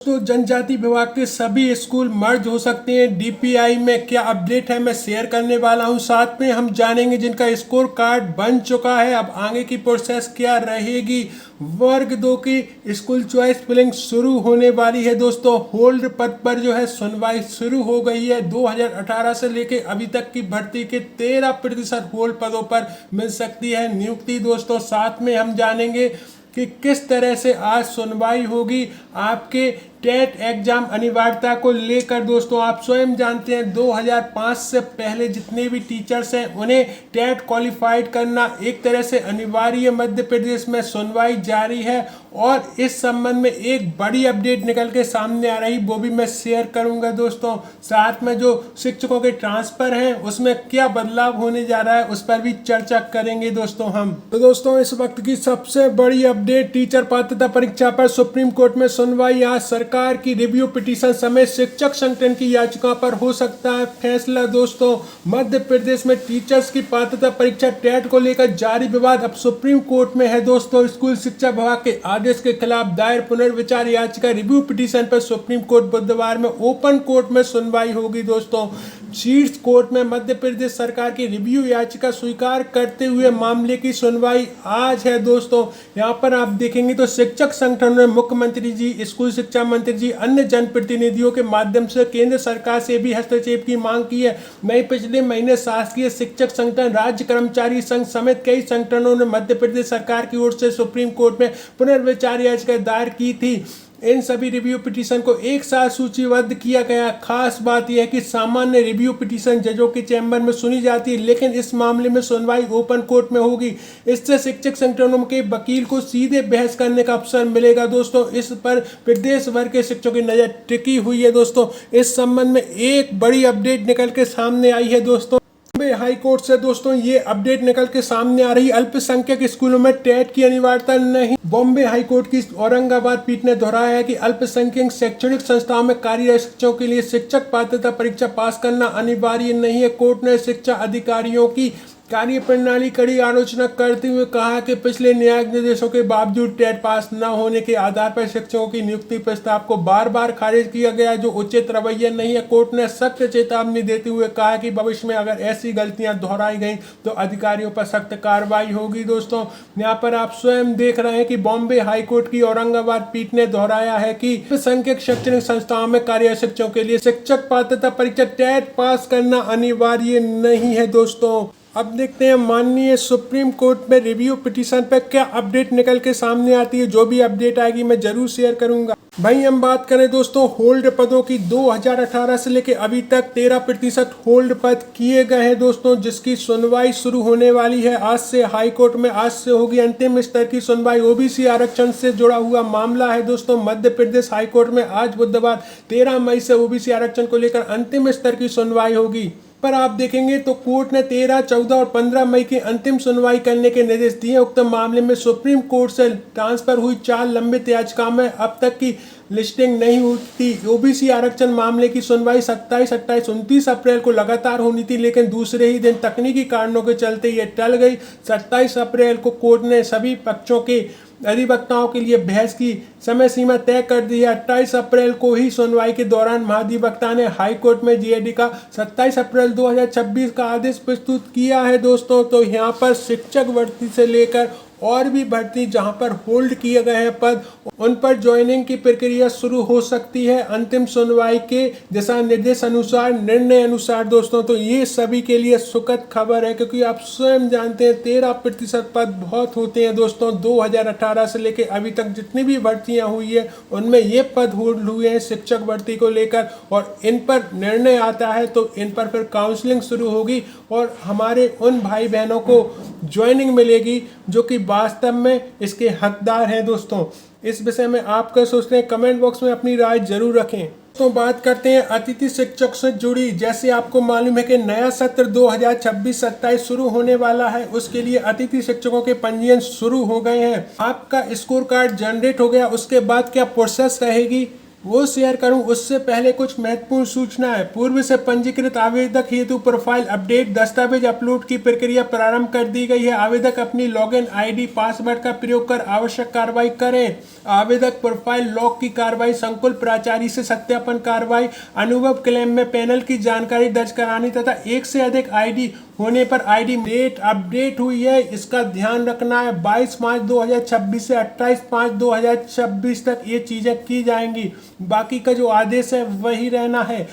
तो जनजाति विभाग के सभी स्कूल मर्ज हो सकते हैं। डीपीआई में क्या अपडेट है मैं शेयर करने वाला हूं। साथ में हम जानेंगे जिनका स्कोर कार्ड बन चुका है अब आगे की प्रोसेस क्या रहेगी। वर्ग 2 की स्कूल चॉइस फिलिंग शुरू होने वाली है दोस्तों। होल्ड पद पर जो है सुनवाई शुरू हो गई है। 2018 से लेके अभी तक की भर्ती के 13% होल्ड पदों पर मिल सकती है नियुक्ति दोस्तों। साथ में हम जानेंगे कि किस तरह से आज सुनवाई होगी आपके टेट एग्जाम अनिवार्यता को लेकर दोस्तों। आप स्वयं जानते हैं 2005 से पहले जितने भी टीचर्स हैं उन्हें टेट क्वालिफाइड करना एक तरह से अनिवार्य। मध्य प्रदेश में सुनवाई जारी है और इस संबंध में एक बड़ी अपडेट निकल के सामने आ रही वो भी मैं शेयर करूंगा दोस्तों। साथ में जो शिक्षकों के ट्रांसफर हैं उसमें क्या बदलाव होने जा रहा है उस पर भी चर्चा करेंगे दोस्तों हम। तो दोस्तों इस वक्त की सबसे बड़ी अपडेट टीचर पात्रता परीक्षा पर सुप्रीम कोर्ट में सुनवाई। आज सरकार की रिव्यू पिटीशन समेत शिक्षक संगठन की याचिका पर हो सकता है फैसला दोस्तों। मध्य प्रदेश में टीचर्स की पात्रता परीक्षा टेट को लेकर जारी विवाद अब सुप्रीम कोर्ट में है दोस्तों। स्कूल शिक्षा विभाग के आदेश के खिलाफ दायर पुनर्विचार याचिका रिव्यू पिटीशन पर सुप्रीम कोर्ट बुधवार में ओपन कोर्ट में सुनवाई होगी दोस्तों। शीर्ष कोर्ट में मध्य प्रदेश सरकार की रिव्यू याचिका स्वीकार करते हुए मामले की सुनवाई आज है दोस्तों। यहाँ पर आप देखेंगे तो शिक्षक संगठनों ने मुख्यमंत्री जी, स्कूल शिक्षा मंत्री जी, अन्य जनप्रतिनिधियों के माध्यम से केंद्र सरकार से भी हस्तक्षेप की मांग की है। वहीं पिछले महीने शासकीय शिक्षक संगठन, राज्य कर्मचारी संघ समेत कई संगठनों ने मध्य प्रदेश सरकार की ओर से सुप्रीम कोर्ट में पुनर्विचार याचिका दायर की थी। इन सभी रिव्यू पिटीशन को एक साथ सूचीबद्ध किया गया। खास बात यह है कि सामान्य रिव्यू पिटीशन जजों के चैम्बर में सुनी जाती है, लेकिन इस मामले में सुनवाई ओपन कोर्ट में होगी। इससे शिक्षक संगठनों के वकील को सीधे बहस करने का अवसर मिलेगा दोस्तों। इस पर प्रदेश भर के शिक्षकों की नजर टिकी हुई है दोस्तों। इस संबंध में एक बड़ी अपडेट निकल के सामने आई है दोस्तों। बॉम्बे हाई कोर्ट से दोस्तों ये अपडेट निकल के सामने आ रही। अल्पसंख्यक स्कूलों में टेट की अनिवार्यता नहीं। बॉम्बे हाई कोर्ट की औरंगाबाद पीठ ने दोहराया है कि अल्पसंख्यक शैक्षणिक संस्थाओं में कार्यरत शिक्षकों के लिए शिक्षक पात्रता परीक्षा पास करना अनिवार्य नहीं है। कोर्ट ने शिक्षा अधिकारियों की कार्य प्रणाली कड़ी आलोचना करते हुए कहा कि पिछले न्यायिक निर्देशों के बावजूद टेट पास न होने के आधार पर शिक्षकों की नियुक्ति प्रस्ताव को बार बार खारिज किया गया, जो उचित रवैया नहीं है। कोर्ट ने सख्त चेतावनी देते हुए कहा कि भविष्य में अगर ऐसी गलतियां दोहराई गई तो अधिकारियों पर सख्त कार्रवाई होगी दोस्तों। यहाँ पर आप स्वयं देख रहे हैं कि बॉम्बे हाईकोर्ट की औरंगाबाद पीठ ने दोहराया है कि अल्पसंख्यक शैक्षणिक संस्थाओं में कार्यरत शिक्षकों के लिए शिक्षक पात्रता परीक्षा टेट पास करना अनिवार्य नहीं है दोस्तों। अब देखते हैं माननीय सुप्रीम कोर्ट में रिव्यू पिटीशन पर क्या अपडेट निकल के सामने आती है। जो भी अपडेट आएगी मैं जरूर शेयर करूंगा। भाई हम बात करें दोस्तों होल्ड पदों की, 2018 से लेके अभी तक 13% होल्ड पद किए गए हैं दोस्तों, जिसकी सुनवाई शुरू होने वाली है आज से। हाई कोर्ट में आज से होगी अंतिम स्तर की सुनवाई। ओबीसी आरक्षण से जुड़ा हुआ मामला है दोस्तों। मध्य प्रदेश हाई कोर्ट में आज बुधवार 13 मई से ओबीसी आरक्षण को लेकर अंतिम स्तर की सुनवाई होगी। पर आप देखेंगे तो कोर्ट ने 13, 14 और 15 मई की अंतिम सुनवाई करने के निर्देश दिए। उक्त मामले में सुप्रीम कोर्ट से ट्रांसफर हुई 4 लंबित याचिकाओं में अब तक की लिस्टिंग नहीं हुई थी। ओबीसी आरक्षण मामले की सुनवाई 27, 28, 29 अप्रैल को लगातार होनी थी, लेकिन दूसरे ही दिन तकनीकी कारणों के चलते ये टल गई। 27 अप्रैल को कोर्ट ने सभी पक्षों के अधिवक्ताओं के लिए बहस की समय सीमा तय कर दी है। 28 अप्रैल को ही सुनवाई के दौरान महाधिवक्ता ने हाई कोर्ट में जीएडी का 27 अप्रैल 2026 का आदेश प्रस्तुत किया है दोस्तों। तो यहाँ पर शिक्षक भर्ती से लेकर और भी भर्ती जहां पर होल्ड किए गए हैं पद, उन पर ज्वाइनिंग की प्रक्रिया शुरू हो सकती है अंतिम सुनवाई के दिशा निर्देश अनुसार, निर्णय अनुसार दोस्तों। तो ये सभी के लिए सुखद खबर है, क्योंकि आप स्वयं जानते हैं 13% पद बहुत होते हैं दोस्तों। 2018 से लेकर अभी तक जितनी भी भर्तियां हुई है उनमें ये पद होल्ड हुए हैं शिक्षक भर्ती को लेकर, और इन पर निर्णय आता है तो इन पर फिर काउंसलिंग शुरू होगी और हमारे उन भाई बहनों को ज्वाइनिंग मिलेगी जो कि वास्तव में इसके हकदार हैं दोस्तों। इस विषय में आप क्या सोचते हैं कमेंट बॉक्स में अपनी राय जरूर रखें। तो बात करते हैं अतिथि शिक्षक से जुड़ी। जैसे आपको मालूम है कि नया सत्र 2026-27 शुरू होने वाला है, उसके लिए अतिथि शिक्षकों के पंजीयन शुरू हो गए हैं। आपका स्कोर कार्ड जनरेट हो गया, उसके बाद क्या प्रोसेस रहेगी वो शेयर करूं उससे पहले कुछ महत्वपूर्ण सूचना है। पूर्व से पंजीकृत आवेदक हेतु प्रोफाइल अपडेट दस्तावेज अपलोड की प्रक्रिया प्रारंभ कर दी गई है। आवेदक अपनी लॉगिन आईडी पासवर्ड का प्रयोग कर आवश्यक कार्रवाई करें। आवेदक प्रोफाइल लॉक की कार्रवाई, संकुल प्राचार्य से सत्यापन कार्रवाई, अनुभव क्लेम में पैनल की जानकारी दर्ज करानी तथा एक से अधिक आईडी होने पर आईडी डेट अपडेट हुई है, इसका ध्यान रखना है। 22 मार्च 2026 से 28 मार्च 2026 तक ये चीजें की जाएंगी। बाकी का जो आदेश है वही रहना है।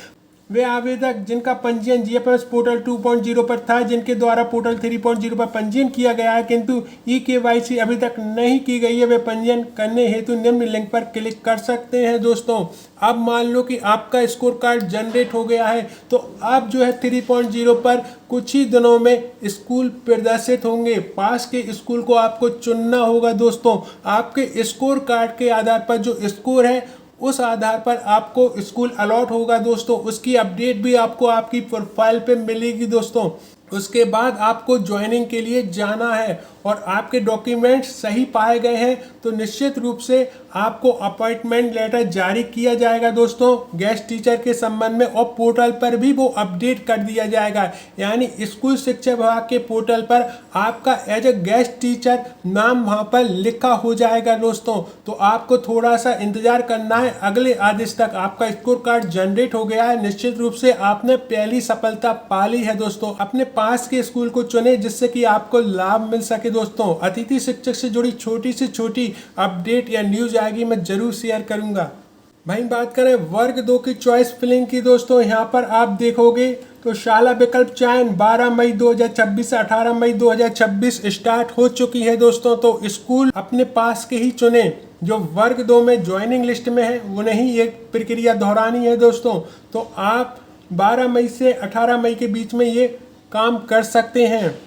वे आवेदक जिनका पंजीयन जीएफएमएस पोर्टल 2.0 पर था, जिनके द्वारा पोर्टल 3.0 पर पंजीयन किया गया है किंतु ई-केवाईसी अभी तक नहीं की गई है, वे पंजीयन करने हेतु निम्न लिंक पर क्लिक कर सकते हैं। दोस्तों अब मान लो कि आपका स्कोर कार्ड जनरेट हो गया है, तो अब जो है 3.0 पर कुछ ही दिनों में स्कूल प्रदर्शित होंगे। पास के स्कूल को आपको चुनना होगा। दोस्तों आपके स्कोर कार्ड के आधार पर जो स्कोर है उस आधार पर आपको स्कूल अलॉट होगा। दोस्तों उसकी अपडेट भी आपको आपकी प्रोफाइल पे मिलेगी। दोस्तों उसके बाद आपको ज्वाइनिंग के लिए जाना है और आपके डॉक्यूमेंट्स सही पाए गए हैं तो निश्चित रूप से आपको अपॉइंटमेंट लेटर जारी किया जाएगा। दोस्तों गेस्ट टीचर के संबंध में और पोर्टल पर भी वो अपडेट कर दिया जाएगा, यानी स्कूल शिक्षा विभाग के पोर्टल पर आपका एज ए गेस्ट टीचर नाम वहाँ पर लिखा हो जाएगा। दोस्तों तो आपको थोड़ा सा इंतजार करना है। अगले आदेश तक आपका स्कोर कार्ड जनरेट हो गया है। निश्चित रूप से आपने पहली सफलता पा ली है। दोस्तों अपने पास के स्कूल को चुने जिससे कि आपको लाभ मिल सके। दोस्तों अतिथि शिक्षक से जुड़ी छोटी से छोटी अपडेट या न्यूज आएगी, मैं जरूर शेयर करूंगा। भाई बात करें वर्ग 2 की चॉइस फिलिंग की। दोस्तों यहाँ पर आप देखोगे तो शाला विकल्प चयन 12 मई 2026 से 18 मई 2026 स्टार्ट हो चुकी है। दोस्तों तो स्कूल अपने पास के ही चुने, जो वर्ग 2 में ज्वाइनिंग लिस्ट में है वो नहीं एक प्रक्रिया दोहरानी है। दोस्तों तो आप 12 मई से 18 मई के बीच में ये काम कर सकते हैं।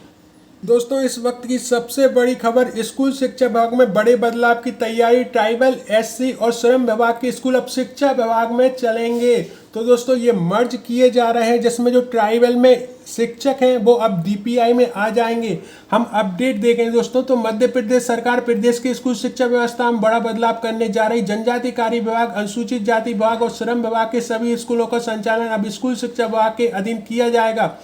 दोस्तों इस वक्त की सबसे बड़ी खबर, स्कूल शिक्षा विभाग में बड़े बदलाव की तैयारी। ट्राइबल, एससी और श्रम विभाग के स्कूल अब शिक्षा विभाग में चलेंगे। तो दोस्तों ये मर्ज किए जा रहे हैं जिसमें जो ट्राइबल में शिक्षक हैं वो अब डीपीआई में आ जाएंगे। हम अपडेट देखें दोस्तों तो मध्य प्रदेश सरकार प्रदेश की स्कूल शिक्षा व्यवस्था में बड़ा बदलाव करने जा रही। जनजाति कार्य विभाग, अनुसूचित जाति विभाग और श्रम विभाग के सभी स्कूलों का संचालन अब स्कूल शिक्षा विभाग के अधीन किया जाएगा।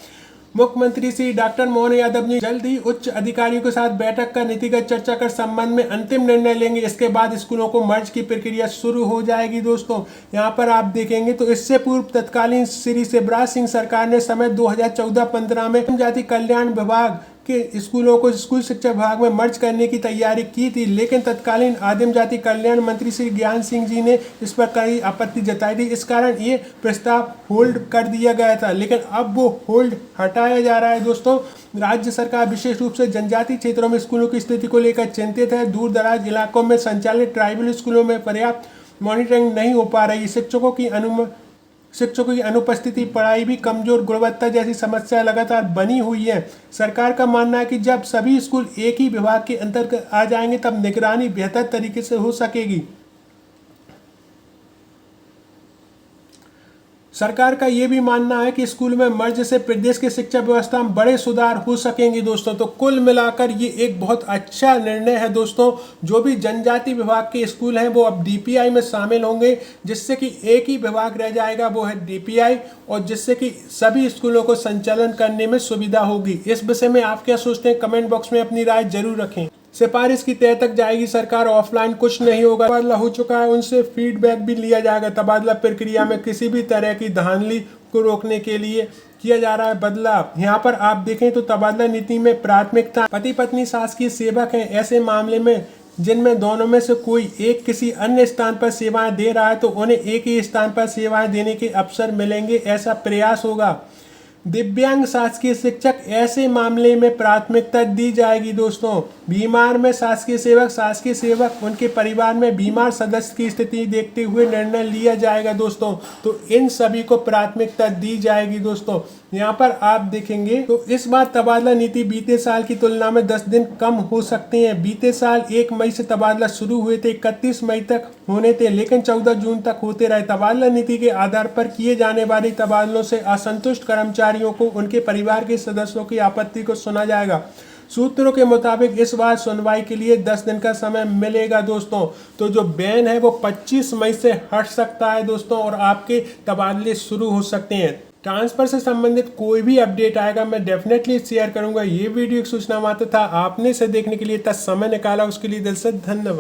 मुख्यमंत्री श्री डॉक्टर मोहन यादव ने जल्द ही उच्च अधिकारियों के साथ बैठक कर नीतिगत चर्चा कर संबंध में अंतिम निर्णय लेंगे। इसके बाद स्कूलों को मर्ज की प्रक्रिया शुरू हो जाएगी। दोस्तों यहाँ पर आप देखेंगे तो इससे पूर्व तत्कालीन श्री शिवराज सिंह सरकार ने समय 2014-15 में जनजाति कल्याण विभाग के स्कूलों को स्कूल शिक्षा विभाग में मर्ज करने की तैयारी की थी, लेकिन तत्कालीन आदिम जाति कल्याण मंत्री श्री ज्ञान सिंह जी ने इस पर कई आपत्ति जताई थी। इस कारण ये प्रस्ताव होल्ड कर दिया गया था, लेकिन अब वो होल्ड हटाया जा रहा है। दोस्तों राज्य सरकार विशेष रूप से जनजातीय क्षेत्रों में स्कूलों की स्थिति को लेकर चिंतित है। दूर दराज इलाकों में संचालित ट्राइबल स्कूलों में पर्याप्त मॉनिटरिंग नहीं हो पा रही। शिक्षकों की अनुपस्थिति, पढ़ाई भी कमजोर, गुणवत्ता जैसी समस्या लगातार बनी हुई है। सरकार का मानना है कि जब सभी स्कूल एक ही विभाग के अंतर्गत आ जाएंगे तब निगरानी बेहतर तरीके से हो सकेगी। सरकार का ये भी मानना है कि स्कूल में मर्ज से प्रदेश की शिक्षा व्यवस्था में बड़े सुधार हो सकेंगे। दोस्तों तो कुल मिलाकर ये एक बहुत अच्छा निर्णय है। दोस्तों जो भी जनजाति विभाग के स्कूल हैं वो अब डीपीआई में शामिल होंगे, जिससे कि एक ही विभाग रह जाएगा वो है डीपीआई, और जिससे कि सभी स्कूलों को संचालन करने में सुविधा होगी। इस विषय में आप क्या सोचते हैं, कमेंट बॉक्स में अपनी राय जरूर रखें। सिफारिश की तय तक जाएगी सरकार, ऑफलाइन कुछ नहीं होगा। तबादला हो चुका है, उनसे फीडबैक भी लिया जाएगा। तबादला प्रक्रिया में किसी भी तरह की धांधली को रोकने के लिए किया जा रहा है बदलाव। यहाँ पर आप देखें तो तबादला नीति में प्राथमिकता पति पत्नी शासकीय सेवक हैं, ऐसे मामले में जिनमें दोनों में से कोई एक किसी अन्य स्थान पर सेवाएं दे रहा है तो उन्हें एक ही स्थान पर सेवाएं देने के अवसर मिलेंगे, ऐसा प्रयास होगा। दिव्यांग शासकीय शिक्षक, ऐसे मामले में प्राथमिकता दी जाएगी। दोस्तों बीमार में शासकीय सेवक उनके परिवार में बीमार सदस्य की स्थिति देखते हुए निर्णय लिया जाएगा। दोस्तों तो इन सभी को प्राथमिकता दी जाएगी। दोस्तों यहाँ पर आप देखेंगे तो इस बार तबादला नीति बीते साल की तुलना में 10 दिन कम हो सकते हैं। बीते साल 1 मई से तबादला शुरू हुए थे, 31 मई तक होने थे, लेकिन 14 जून तक होते रहे। तबादला नीति के आधार पर किए जाने वाले तबादलों से असंतुष्ट कर्मचारियों को उनके परिवार के सदस्यों की आपत्ति को सुना जाएगा। सूत्रों के मुताबिक इस बार सुनवाई के लिए 10 दिन का समय मिलेगा दोस्तों। तो जो बैन है वो 25 मई से हट सकता है दोस्तों, और आपके तबादले शुरू हो सकते हैं। ट्रांसफर से संबंधित कोई भी अपडेट आएगा मैं डेफिनेटली शेयर करूंगा। ये वीडियो एक सूचना मात्र था, आपने इसे देखने के लिए इतना समय निकाला उसके लिए दिल से धन्यवाद।